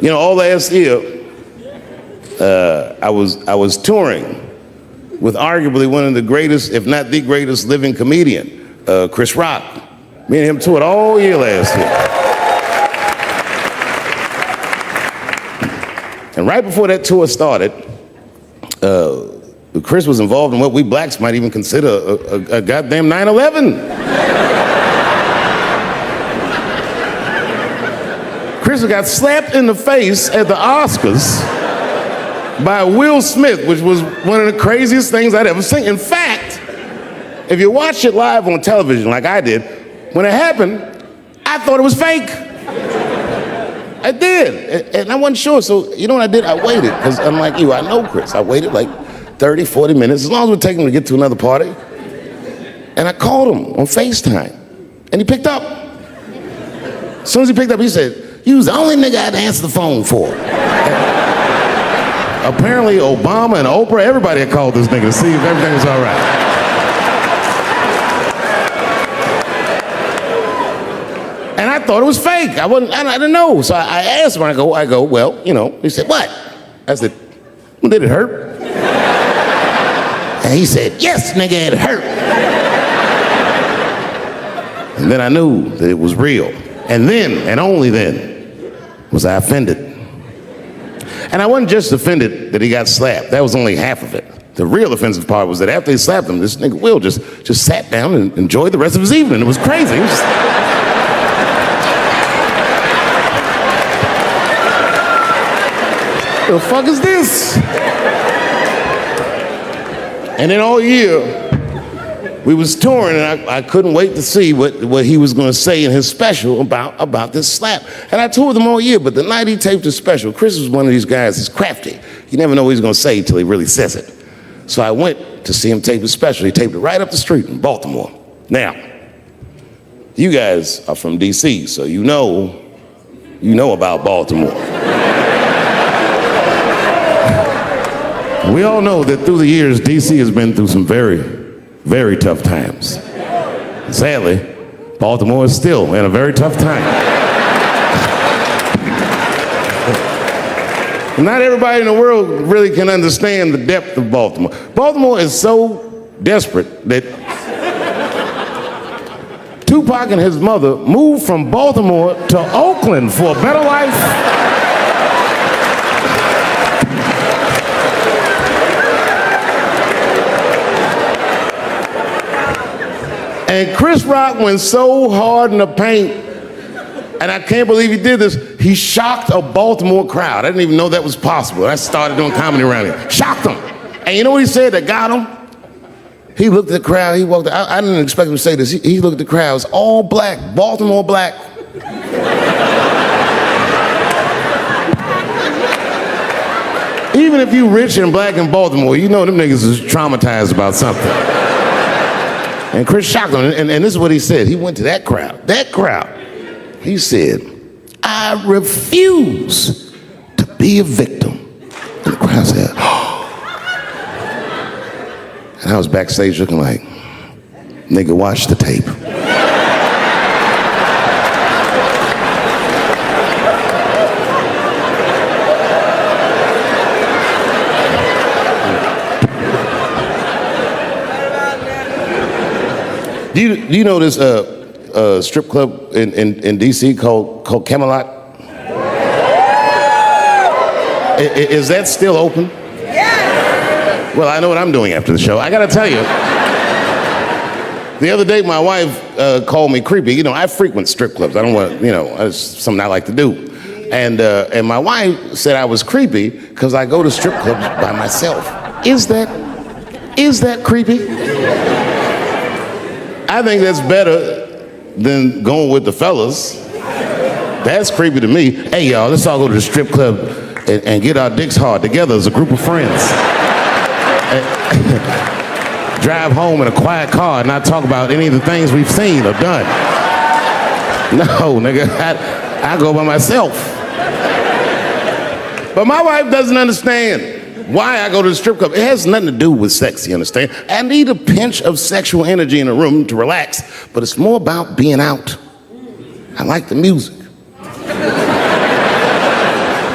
You know, all last year, I was touring with arguably one of the greatest, if not the greatest, living comedian, Chris Rock. Me and him toured all year last year. And right before that tour started, Chris was involved in what we blacks might even consider a goddamn 9/11. Chris got slapped in the face at the Oscars by Will Smith, which was one of the craziest things I'd ever seen. In fact, if you watch it live on television like I did, when it happened, I thought it was fake. I did, and I wasn't sure, so you know what I did? I waited, because unlike you, I know Chris. I waited like 30, 40 minutes, as long as it would take him to get to another party. And I called him on FaceTime, and he picked up. As soon as he picked up, he said, "You was the only nigga I had to answer the phone for." Apparently, Obama and Oprah, everybody had called this nigga to see if everything was all right. And I thought it was fake. I didn't know. So I asked him, I go, well, you know. He said, "What?" I said, "Well, did it hurt?" And he said, "Yes, nigga, it hurt." And then I knew that it was real. And then, and only then, was I offended. And I wasn't just offended that he got slapped. That was only half of it. The real offensive part was that after he slapped him, this nigga Will just sat down and enjoyed the rest of his evening. It was crazy. It was just... The fuck is this? And then all year, we was touring, and I couldn't wait to see what he was gonna say in his special about this slap. And I toured him all year, but the night he taped his special, Chris was one of these guys that's crafty. You never know what he's gonna say until he really says it. So I went to see him tape his special. He taped it right up the street in Baltimore. Now, you guys are from DC, so you know about Baltimore. We all know that through the years, DC has been through some very, very tough times. Sadly, Baltimore is still in a very tough time. Not everybody in the world really can understand the depth of Baltimore. Baltimore is so desperate that Tupac and his mother moved from Baltimore to Oakland for a better life. And Chris Rock went so hard in the paint, and I can't believe he did this, he shocked a Baltimore crowd. I didn't even know that was possible. I started doing comedy around here. Shocked them. And you know what he said that got him? He looked at the crowd, he walked out. I didn't expect him to say this. He looked at the crowd, it was all black, Baltimore black. Even if you rich and black in Baltimore, you know them niggas is traumatized about something. And Chris shocked him, and this is what he said. He went to that crowd. He said, "I refuse to be a victim." And the crowd said, "Oh." And I was backstage looking like, nigga, watch the tape. Do you know this strip club in DC called Camelot? Is that still open? Yeah. Well, I know what I'm doing after the show. I gotta tell you, the other day my wife called me creepy. You know, I frequent strip clubs. I don't want, it's something I like to do. And my wife said I was creepy because I go to strip clubs by myself. Is that creepy? I think that's better than going with the fellas. That's creepy to me. Hey, y'all, let's all go to the strip club and get our dicks hard together as a group of friends. Drive home in a quiet car and not talk about any of the things we've seen or done. No, nigga, I go by myself. But my wife doesn't understand why I go to the strip club. It has nothing to do with sex, you understand? I need a pinch of sexual energy in a room to relax, but it's more about being out. I like the music.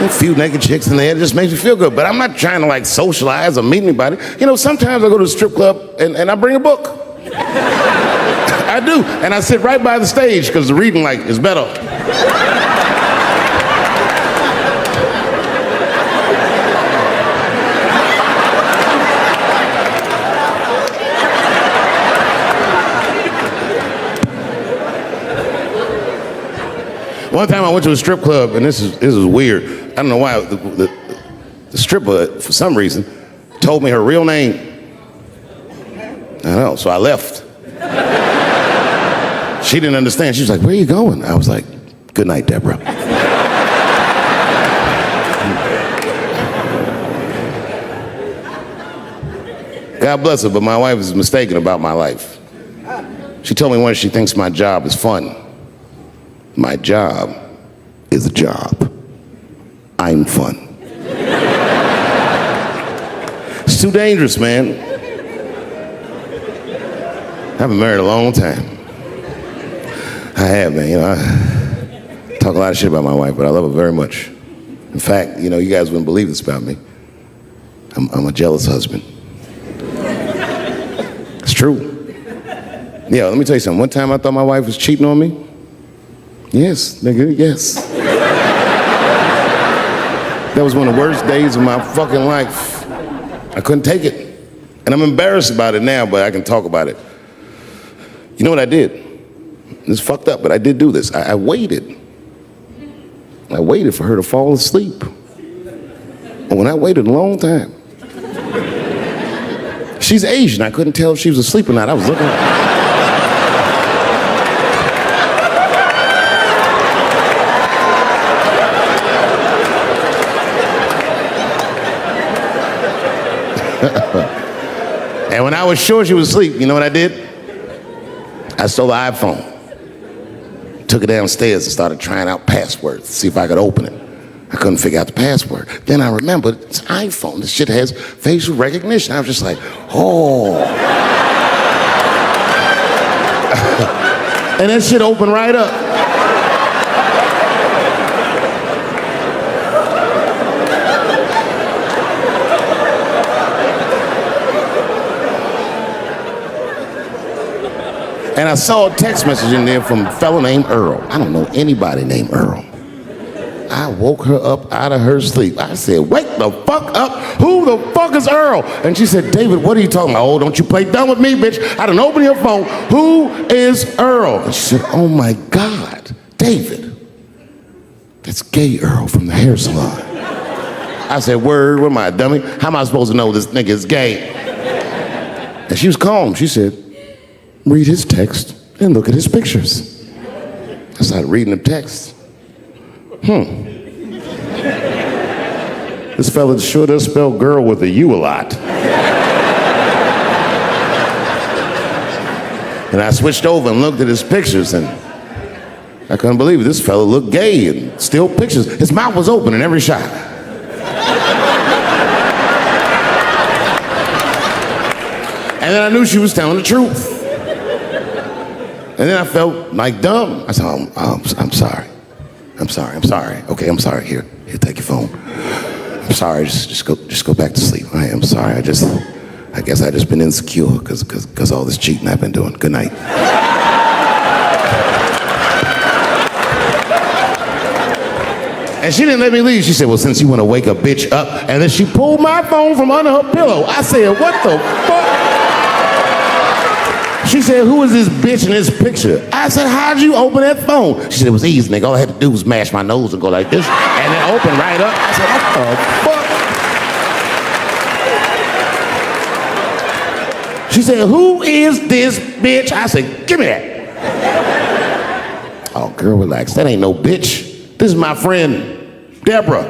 A few naked chicks in there, it just makes me feel good. But I'm not trying to like socialize or meet anybody. You know, sometimes I go to the strip club and I bring a book. I do, and I sit right by the stage because the reading light is better. One time I went to a strip club, and this is weird. I don't know why. The stripper, for some reason, told me her real name. I don't know, so I left. She didn't understand. She was like, "Where are you going?" I was like, "Good night, Deborah." God bless her, but my wife is mistaken about my life. She told me once she thinks my job is fun. My job is a job. I'm fun. It's too dangerous, man. I've been married a long time. I have, man. You know, I talk a lot of shit about my wife, but I love her very much. In fact, you know, you guys wouldn't believe this about me. I'm a jealous husband. It's true. Yeah, let me tell you something. One time I thought my wife was cheating on me. Yes, nigga, yes. That was one of the worst days of my fucking life. I couldn't take it. And I'm embarrassed about it now, but I can talk about it. You know what I did? It's fucked up, but I did do this. I waited. I waited for her to fall asleep. And when I waited a long time, she's Asian. I couldn't tell if she was asleep or not. I was looking at her. And when I was sure she was asleep, you know what I did? I stole the iPhone, took it downstairs and started trying out passwords to see if I could open it. I couldn't figure out the password. Then I remembered it's iPhone. This shit has facial recognition. I was just like, oh. And that shit opened right up. And I saw a text message in there from a fellow named Earl. I don't know anybody named Earl. I woke her up out of her sleep. I said, "Wake the fuck up. Who the fuck is Earl?" And she said, "David, what are you talking about? Oh, don't you play dumb with me, bitch. I done opened your phone. Who is Earl?" And she said, "Oh my God, David. That's gay Earl from the hair salon." I said, "Word, what am I, a dummy? How am I supposed to know this nigga is gay?" And she was calm. She said, "Read his text and look at his pictures." I started reading the text. This fella sure does spell girl with a U a lot. And I switched over and looked at his pictures, and I couldn't believe it. This fella looked gay and still pictures. His mouth was open in every shot. And then I knew she was telling the truth. And then I felt like dumb. I said, I'm sorry. I'm sorry. Okay, I'm sorry. Here, take your phone. I'm sorry, just go back to sleep. I'm sorry, I guess I just been insecure because all this cheating I've been doing. Good night. And she didn't let me leave. She said, "Well, since you want to wake a bitch up," and then she pulled my phone from under her pillow. I said, "What the fuck?" She said, "Who is this bitch in this picture?" I said, "How'd you open that phone?" She said, "It was easy, nigga. All I had to do was mash my nose and go like this, and it opened right up." I said, "What the fuck?" She said, "Who is this bitch?" I said, "Give me that." "Oh, girl, relax. That ain't no bitch. This is my friend, Deborah."